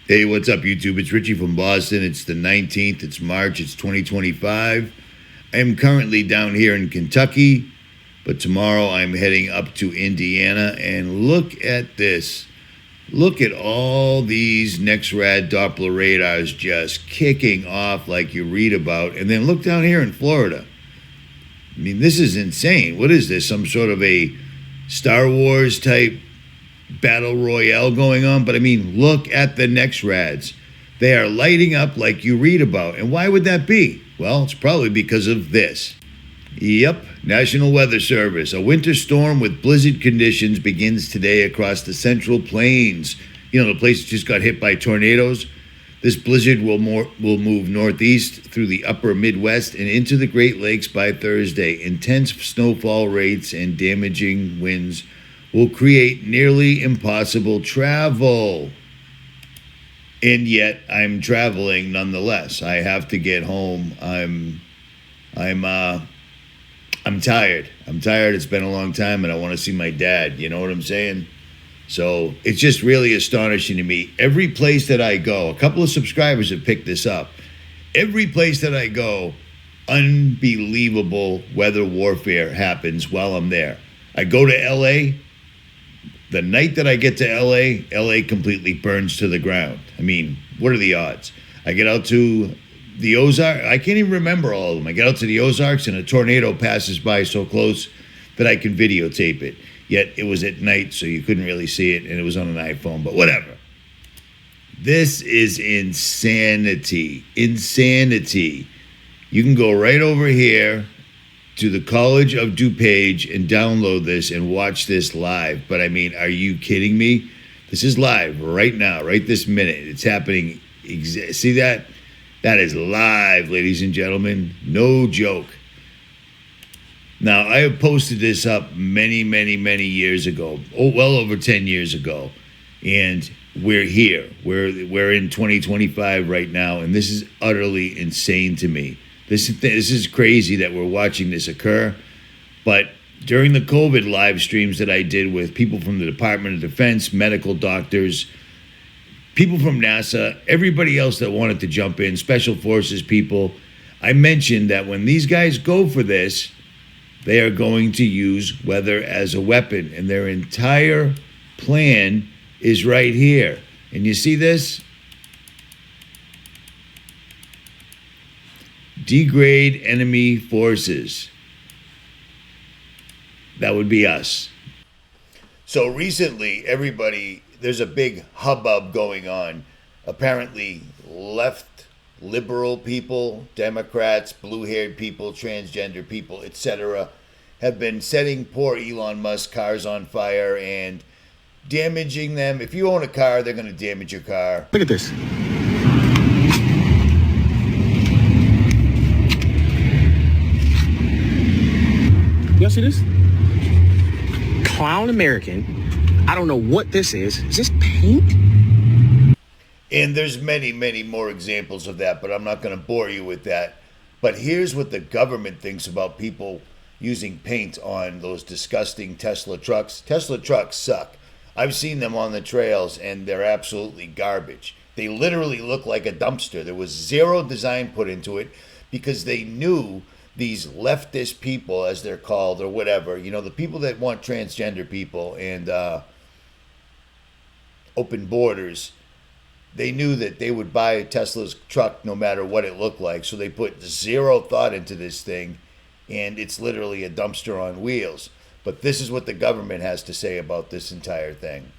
Hey, what's up, YouTube? It's Richie from Boston. It's the 19th. It's March. It's 2025. I am currently down here in Kentucky, but tomorrow I'm heading up to Indiana. And look at this. Look at all these NEXRAD Doppler radars just kicking off like you read about. And then look down here in Florida. I mean, this is insane. What is this? Some sort of a Star Wars type battle royale going on? But I mean, look at the NEXRADs. They are lighting up like you read about. And why would that be? Well, it's probably because of this. Yep, National Weather Service. A winter storm with blizzard conditions begins today across the Central Plains. You know, the place that just got hit by tornadoes. This blizzard will move northeast through the upper Midwest and into the Great Lakes by Thursday. Intense snowfall rates and damaging winds will create nearly impossible travel. And yet I'm traveling nonetheless. I have to get home. I'm tired. I'm tired. It's been a long time and I want to see my dad. You know what I'm saying? So it's just really astonishing to me. Every place that I go, a couple of subscribers have picked this up. Every place that I go, unbelievable weather warfare happens while I'm there. I go to LA. The night that I get to LA completely burns to the ground. I mean, what are the odds? I get out to the Ozarks. I can't even remember all of them. I get out to the Ozarks and a tornado passes by so close that I can videotape it. Yet it was at night, so you couldn't really see it, and it was on an iPhone, but whatever. This is insanity. Insanity. You can go right over here to the College of DuPage and download this and watch this live. But I mean, are you kidding me? This is live right now, right this minute. It's happening. See that? That is live, ladies and gentlemen. No joke. Now, I have posted this up many years ago. Oh, well over 10 years ago. And we're here. We're in 2025 right now, and this is utterly insane to me. This is crazy that we're watching this occur. But during the COVID live streams that I did with people from the Department of Defense, medical doctors, people from NASA, everybody else that wanted to jump in, special forces people, I mentioned that when these guys go for this, they are going to use weather as a weapon. And their entire plan is right here. And you see this? Degrade enemy forces. That would be us. So recently, there's a big hubbub going on. Apparently, left liberal people, Democrats, blue-haired people, transgender people, etc., have been setting poor Elon Musk cars on fire and damaging them. If you own a car, they're going to damage your car. Look at this. Y'all see this? Clown American. I don't know what this is. Is this paint? And there's many more examples of that, but I'm not going to bore you with that. But here's what the government thinks about people using paint on those disgusting Tesla trucks. Tesla trucks suck. I've seen them on the trails, and they're absolutely garbage. They literally look like a dumpster. There was zero design put into it because they knew these leftist people, as they're called, or whatever, you know, the people that want transgender people and open borders, they knew that they would buy Tesla's truck no matter what it looked like. So they put zero thought into this thing, and it's literally a dumpster on wheels. But this is what the government has to say about this entire thing.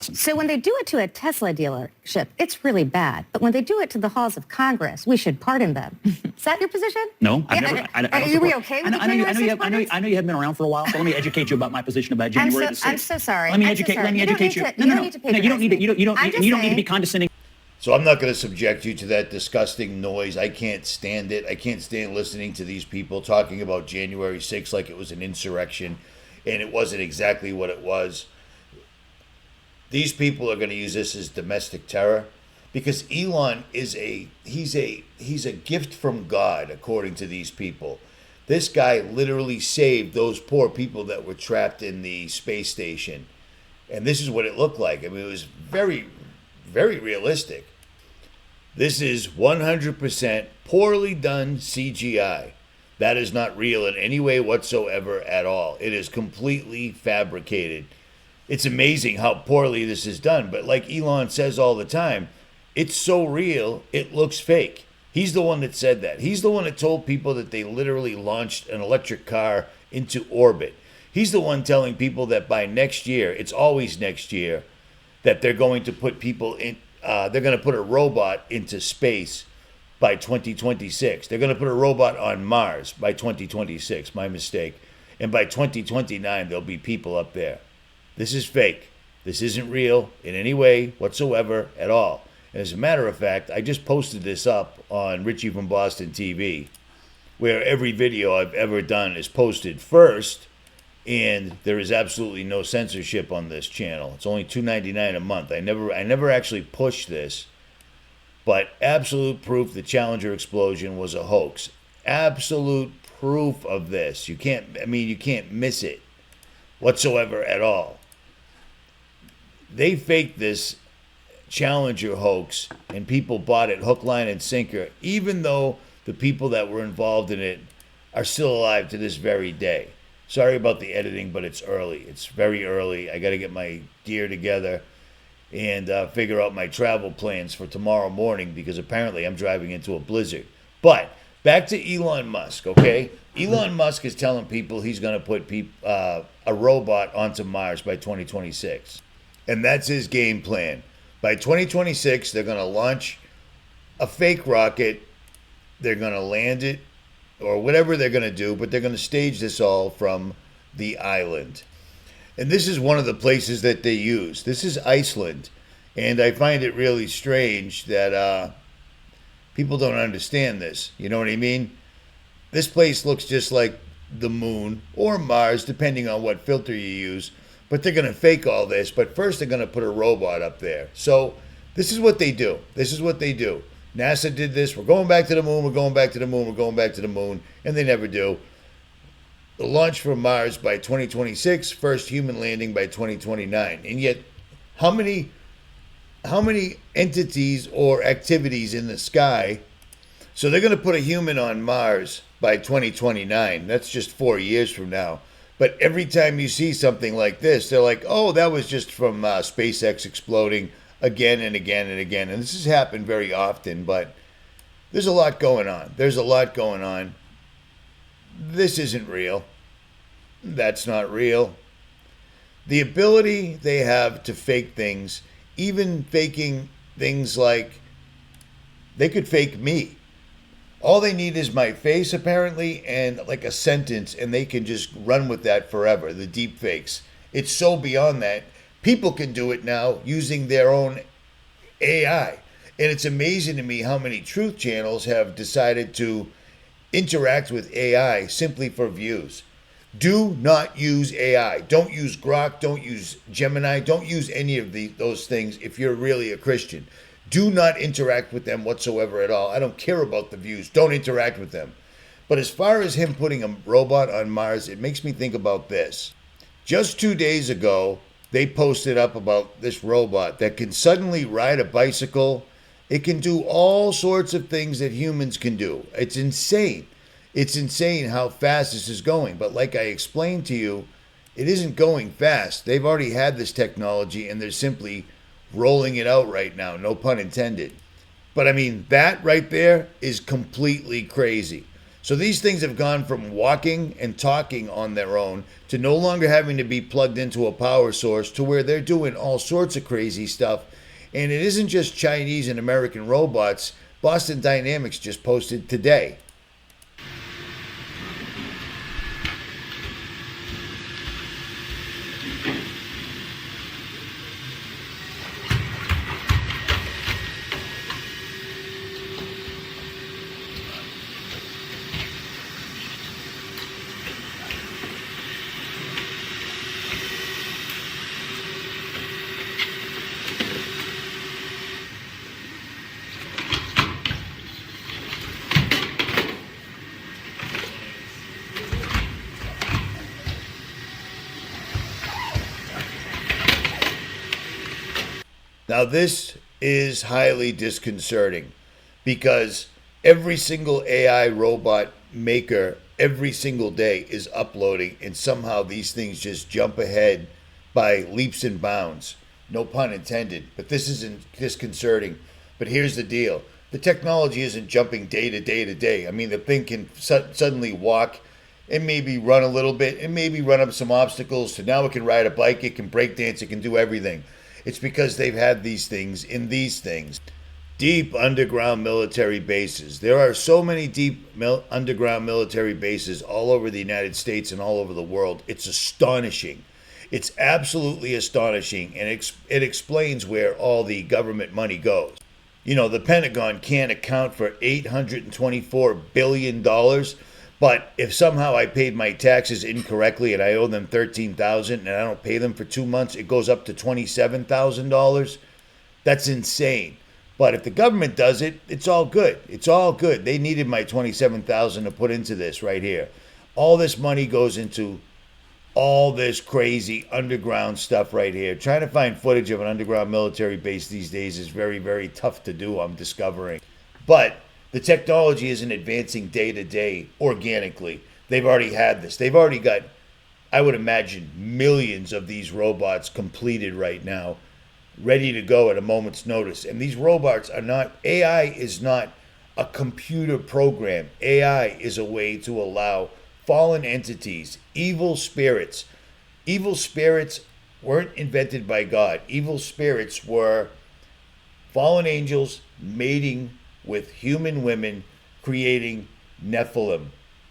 So when they do it to a Tesla dealership, it's really bad. But when they do it to the halls of Congress, we should pardon them. Is that your position? No, I've Yeah, never. are you okay with the January 6th? I know you haven't been around for a while, so let me educate you about my position about January the 6th. I'm so sorry. Let me educate you. You don't need to No, you don't need to. You don't need to be condescending. So I'm not going to subject you to that disgusting noise. I can't stand it. I can't stand listening to these people talking about January 6th like it was an insurrection, and it wasn't exactly what it was. These people are going to use this as domestic terror because Elon is he's a gift from God, according to these people. This guy literally saved those poor people that were trapped in the space station. And this is what it looked like. I mean, it was very, very realistic. This is 100% poorly done CGI. That is not real in any way whatsoever at all. It is completely fabricated. It's amazing how poorly this is done. But like Elon says all the time, it's so real, it looks fake. He's the one that said that. He's the one that told people that they literally launched an electric car into orbit. He's the one telling people that by next year, it's always next year, that they're going to put people in, they're going to put a robot into space by 2026. They're going to put a robot on Mars by 2026, my mistake. And by 2029, there'll be people up there. This is fake. This isn't real in any way whatsoever at all. As a matter of fact, I just posted this up on Richie from Boston TV, where every video I've ever done is posted first, and there is absolutely no censorship on this channel. It's only $2.99 a month. I never actually pushed this, but absolute proof the Challenger explosion was a hoax. Absolute proof of this. You can't miss it whatsoever at all. They faked this Challenger hoax, and people bought it hook, line, and sinker, even though the people that were involved in it are still alive to this very day. Sorry about the editing, but it's early. It's very early. I got to get my gear together and figure out my travel plans for tomorrow morning, because apparently I'm driving into a blizzard. But back to Elon Musk, okay? Elon Musk is telling people he's going to put a robot onto Mars by 2026. And that's his game plan. By 2026, they're going to launch a fake rocket. They're going to land it, or whatever they're going to do, but they're going to stage this all from the island. And this is one of the places that they use. This is Iceland. And I find it really strange that people don't understand this. You know what I mean? This place looks just like the moon or Mars, depending on what filter you use. But they're going to fake all this. But first, they're going to put a robot up there. So this is what they do. This is what they do. NASA did this. We're going back to the moon. We're going back to the moon. We're going back to the moon. And they never do. The launch from Mars by 2026. First human landing by 2029. And yet, how many entities or activities in the sky? So they're going to put a human on Mars by 2029. That's just 4 years from now. But every time you see something like this, they're like, oh, that was just from SpaceX exploding again and again and again. And this has happened very often, but there's a lot going on. There's a lot going on. This isn't real. That's not real. The ability they have to fake things, even faking things like they could fake me. All they need is my face, apparently, and like a sentence, and they can just run with that forever, the deep fakes. It's so beyond that. People can do it now using their own AI. And it's amazing to me how many truth channels have decided to interact with AI simply for views. Do not use AI. Don't use Grok. Don't use Gemini. Don't use any of those things if you're really a Christian. Do not interact with them whatsoever at all. I don't care about the views. Don't interact with them. But as far as him putting a robot on Mars, it makes me think about this. Just 2 days ago, they posted up about this robot that can suddenly ride a bicycle. It can do all sorts of things that humans can do. It's insane. It's insane how fast this is going. But like I explained to you, it isn't going fast. They've already had this technology, and they're simply rolling it out right now, no pun intended. But I mean, that right there is completely crazy. So these things have gone from walking and talking on their own to no longer having to be plugged into a power source, to where they're doing all sorts of crazy stuff. And it isn't just Chinese and American robots. Boston Dynamics just posted today. Now this is highly disconcerting because every single AI robot maker every single day is uploading, and somehow these things just jump ahead by leaps and bounds. No pun intended, but this isn't disconcerting. But here's the deal. The technology isn't jumping day to day to day. I mean, the thing can suddenly walk and maybe run a little bit and maybe run up some obstacles. So now it can ride a bike, it can break dance, it can do everything. It's because they've had these things in these things. Deep underground military bases. There are so many deep underground military bases all over the United States and all over the world. It's astonishing. It's absolutely astonishing, and it explains where all the government money goes. You know, the Pentagon can't account for $824 billion, but if somehow I paid my taxes incorrectly and I owe them $13,000 and I don't pay them for 2 months, it goes up to $27,000. That's insane. But if the government does it, it's all good. It's all good. They needed my $27,000 to put into this right here. All this money goes into all this crazy underground stuff right here. Trying to find footage of an underground military base these days is very, very tough to do, I'm discovering. But the technology isn't advancing day to day organically. They've already had this. They've already got, I would imagine, millions of these robots completed right now, ready to go at a moment's notice. And these robots are not, AI is not a computer program. AI is a way to allow fallen entities, evil spirits. Evil spirits weren't invented by God. Evil spirits were fallen angels mating with human women, creating Nephilim,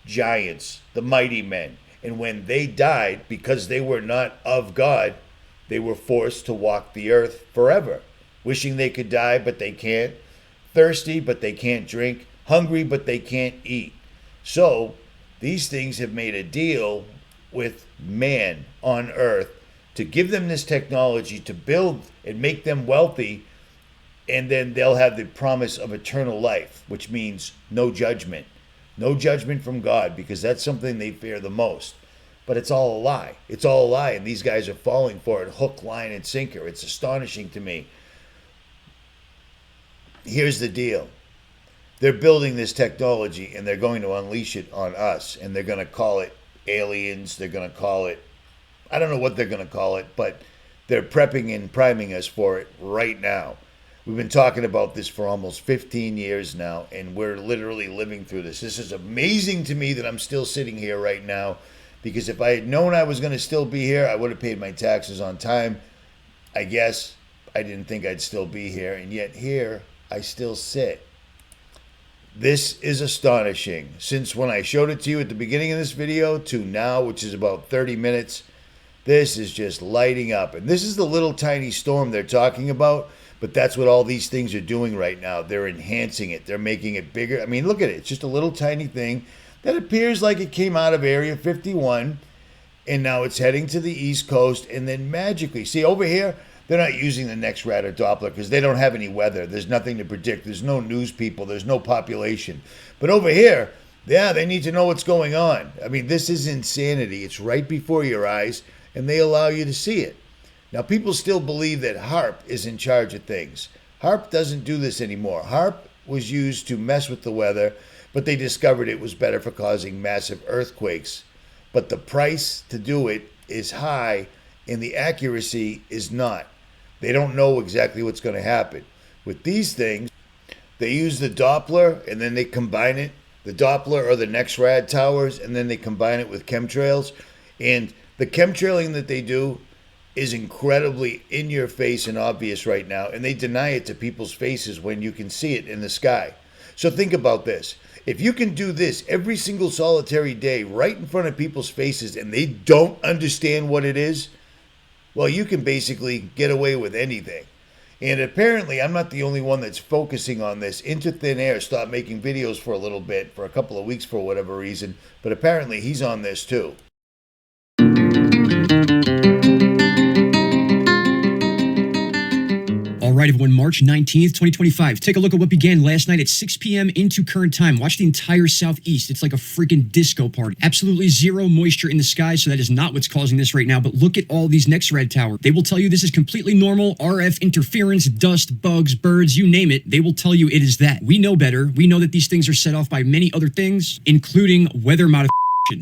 giants, the mighty men. And when they died, because they were not of God, they were forced to walk the earth forever, wishing they could die, but they can't, thirsty, but they can't drink, hungry, but they can't eat. So these things have made a deal with man on earth to give them this technology to build and make them wealthy, and then they'll have the promise of eternal life, which means no judgment. No judgment from God, because that's something they fear the most. But it's all a lie. It's all a lie, and these guys are falling for it, hook, line, and sinker. It's astonishing to me. Here's the deal. They're building this technology, and they're going to unleash it on us, and they're going to call it aliens. They're going to call it, I don't know what they're going to call it, but they're prepping and priming us for it right now. We've been talking about this for almost 15 years now, and we're literally living through this. This is amazing to me that I'm still sitting here right now, because if I had known I was going to still be here, I would have paid my taxes on time. I guess I didn't think I'd still be here, and yet here I still sit. This is astonishing. Since when I showed it to you at the beginning of this video to now, which is about 30 minutes, this is just lighting up. And this is the little tiny storm they're talking about, but that's what all these things are doing right now. They're enhancing it. They're making it bigger. I mean, look at it. It's just a little tiny thing that appears like it came out of Area 51, and now it's heading to the East Coast, and then magically, see over here, they're not using the next radar Doppler because they don't have any weather. There's nothing to predict. There's no news people. There's no population. But over here, yeah, they need to know what's going on. I mean, this is insanity. It's right before your eyes, and they allow you to see it. Now, people still believe that HAARP is in charge of things. HAARP doesn't do this anymore. HAARP was used to mess with the weather, but they discovered it was better for causing massive earthquakes. But the price to do it is high, and the accuracy is not. They don't know exactly what's going to happen. With these things, they use the Doppler, and then they combine it, the Doppler or the NEXRAD towers, and then they combine it with chemtrails. And the chemtrailing that they do is incredibly in your face and obvious right now, and they deny it to people's faces when you can see it in the sky. So think about this. If you can do this every single solitary day right in front of people's faces and they don't understand what it is, well, you can basically get away with anything. And apparently, I'm not the only one that's focusing on this. Into Thin Air stopped making videos for a little bit, for a couple of weeks for whatever reason, but apparently he's on this too. right, everyone, March 19th, 2025. Take a look at what began last night at 6 p.m. into current time. Watch the entire southeast. It's like a freaking disco party. Absolutely zero moisture in the sky, so that is not what's causing this right now. But look at all these next red tower. They will tell you this is completely normal. RF interference, dust, bugs, birds, you name it. They will tell you it is that. We know better. We know that these things are set off by many other things, including weather modification,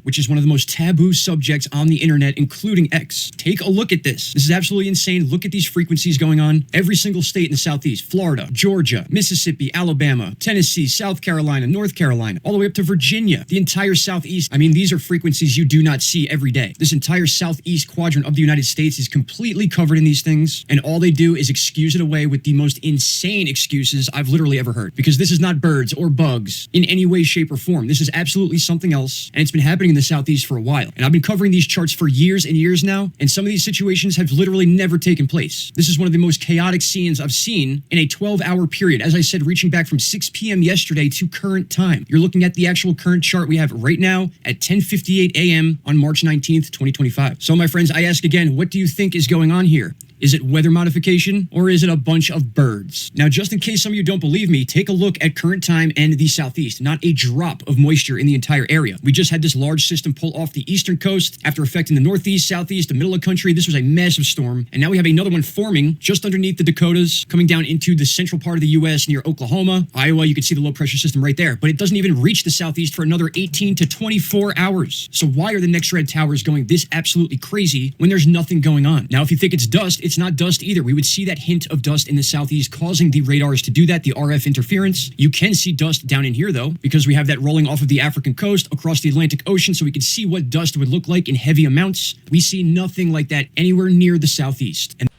which is one of the most taboo subjects on the internet, including X. Take a look at this. This is absolutely insane. Look at these frequencies going on. Every single state in the Southeast, Florida, Georgia, Mississippi, Alabama, Tennessee, South Carolina, North Carolina, all the way up to Virginia, the entire Southeast. I mean, these are frequencies you do not see every day. This entire Southeast quadrant of the United States is completely covered in these things, and all they do is excuse it away with the most insane excuses I've literally ever heard. Because this is not birds or bugs in any way, shape, or form. This is absolutely something else, and it's been happening in the Southeast for a while. And I've been covering these charts for years and years now, and some of these situations have literally never taken place. This is one of the most chaotic scenes I've seen in a 12-hour period. As I said, reaching back from 6 p.m. yesterday to current time. You're looking at the actual current chart we have right now at 10:58 a.m. on March 19th, 2025. So, my friends, I ask again, what do you think is going on here? Is it weather modification, or is it a bunch of birds? Now, just in case some of you don't believe me, take a look at current time and the Southeast. Not a drop of moisture in the entire area. We just had this large system pull off the eastern coast after affecting the Northeast, Southeast, the middle of the country. This was a massive storm. And now we have another one forming just underneath the Dakotas, coming down into the central part of the U.S. near Oklahoma. Iowa, you can see the low pressure system right there. But it doesn't even reach the Southeast for another 18 to 24 hours. So why are the next red towers going this absolutely crazy when there's nothing going on? Now, if you think it's dust, it's not dust either. We would see that hint of dust in the Southeast causing the radars to do that, the RF interference. You can see dust down in here, though, because we have that rolling off of the African coast across the Atlantic Ocean, so we can see what dust would look like in heavy amounts. We see nothing like that anywhere near the Southeast. And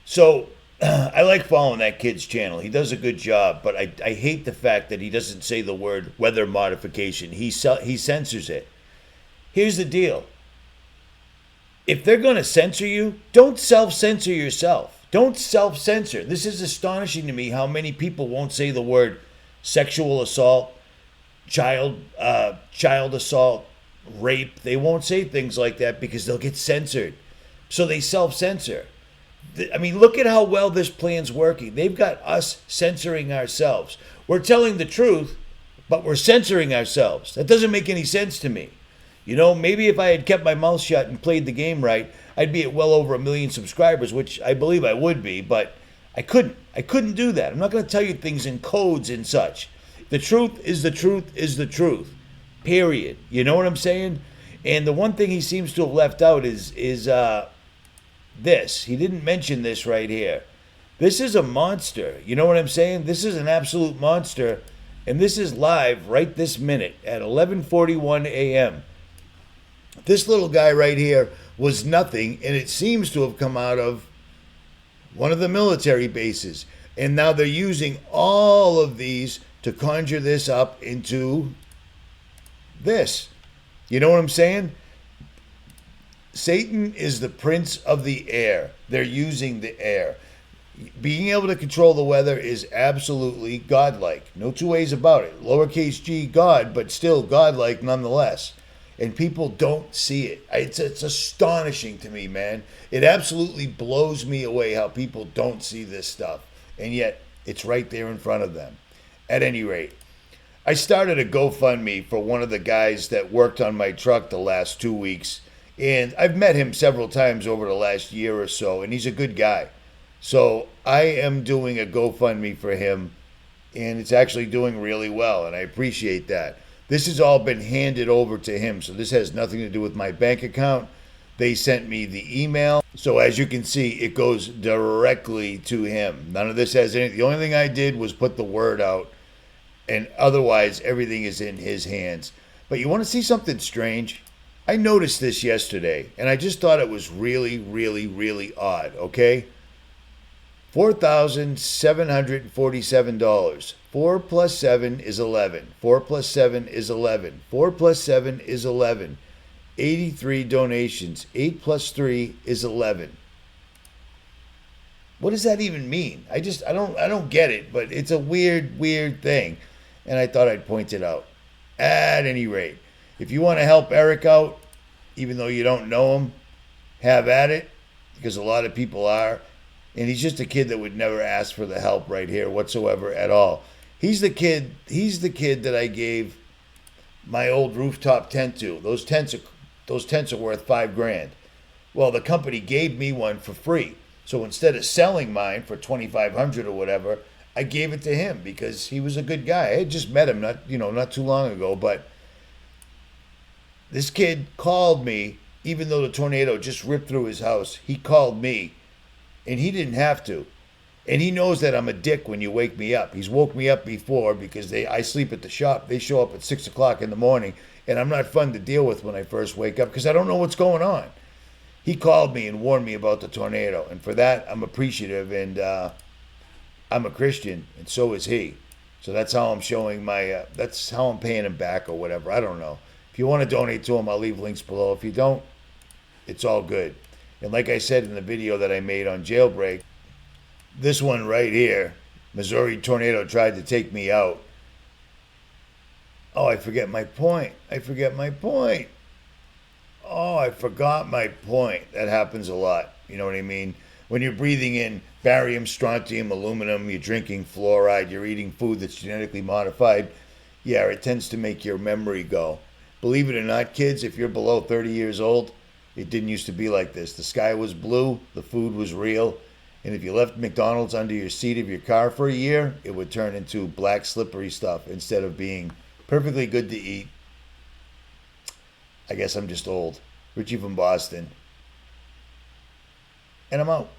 So I like following that kid's channel. He does a good job, but I hate the fact that he doesn't say the word weather modification. He censors it. Here's the deal. If they're going to censor you, don't self-censor yourself. Don't self-censor. This is astonishing to me how many people won't say the word sexual assault, child assault, rape. They won't say things like that because they'll get censored. So they self-censor. I mean, look at how well this plan's working. They've got us censoring ourselves. We're telling the truth, but we're censoring ourselves. That doesn't make any sense to me. You know, maybe if I had kept my mouth shut and played the game right, I'd be at well over 1 million subscribers, which I believe I would be, but I couldn't. I couldn't do that. I'm not going to tell you things in codes and such. The truth is the truth is the truth. Period. You know what I'm saying? And the one thing he seems to have left out is this. He didn't mention this right here. This is a monster. You know what I'm saying? This is an absolute monster, and this is live right this minute at 11:41 a.m. This little guy right here was nothing, and it seems to have come out of one of the military bases. And now they're using all of these to conjure this up into this. You know what I'm saying? Satan is the prince of the air. They're using the air. Being able to control the weather is absolutely godlike. No two ways about it. Lowercase g, God, but still godlike nonetheless. And people don't see it. It's astonishing to me, man. It absolutely blows me away how people don't see this stuff. And yet, it's right there in front of them. At any rate, I started a GoFundMe for one of the guys that worked on my truck the last 2 weeks. And I've met him several times over the last year or so, and he's a good guy. So I am doing a GoFundMe for him, and it's actually doing really well, and I appreciate that. This has all been handed over to him, so this has nothing to do with my bank account. They sent me the email. So as you can see, it goes directly to him. None of this has anything. The only thing I did was put the word out, and otherwise everything is in his hands. But you want to see something strange? I noticed this yesterday, and I just thought it was really, really, really odd, okay? $4,747. 4 plus 7 is 11. 4 plus 7 is 11. 4 plus 7 is 11. 83 donations. 8 plus 3 is 11. What does that even mean? I don't get it, but it's a weird thing. And I thought I'd point it out. At any rate, if you want to help Eric out, even though you don't know him, have at it, because a lot of people are. And he's just a kid that would never ask for the help right here whatsoever at all. He's the kid that I gave my old rooftop tent to. Those tents are worth $5,000. Well, the company gave me one for free. So instead of selling mine for $2,500 or whatever, I gave it to him because he was a good guy. I had just met him not too long ago, but this kid called me, even though the tornado just ripped through his house. He called me, and he didn't have to. And he knows that I'm a dick when you wake me up. He's woke me up before because I sleep at the shop. They show up at 6 o'clock in the morning, and I'm not fun to deal with when I first wake up because I don't know what's going on. He called me and warned me about the tornado, and for that, I'm appreciative, and I'm a Christian, and so is he. So that's how I'm showing that's how I'm paying him back or whatever. I don't know. If you want to donate to him, I'll leave links below. If you don't, it's all good. And like I said in the video that I made on Jailbreak, this one right here, Missouri tornado tried to take me out. Oh, I forget my point. Oh, I forgot my point. That happens a lot. You know what I mean? When you're breathing in barium, strontium, aluminum, you're drinking fluoride, you're eating food that's genetically modified, yeah, it tends to make your memory go. Believe it or not, kids, if you're below 30 years old, it didn't used to be like this. The sky was blue, the food was real, and if you left McDonald's under your seat of your car for a year, it would turn into black slippery stuff instead of being perfectly good to eat. I guess I'm just old. Richie from Boston. And I'm out.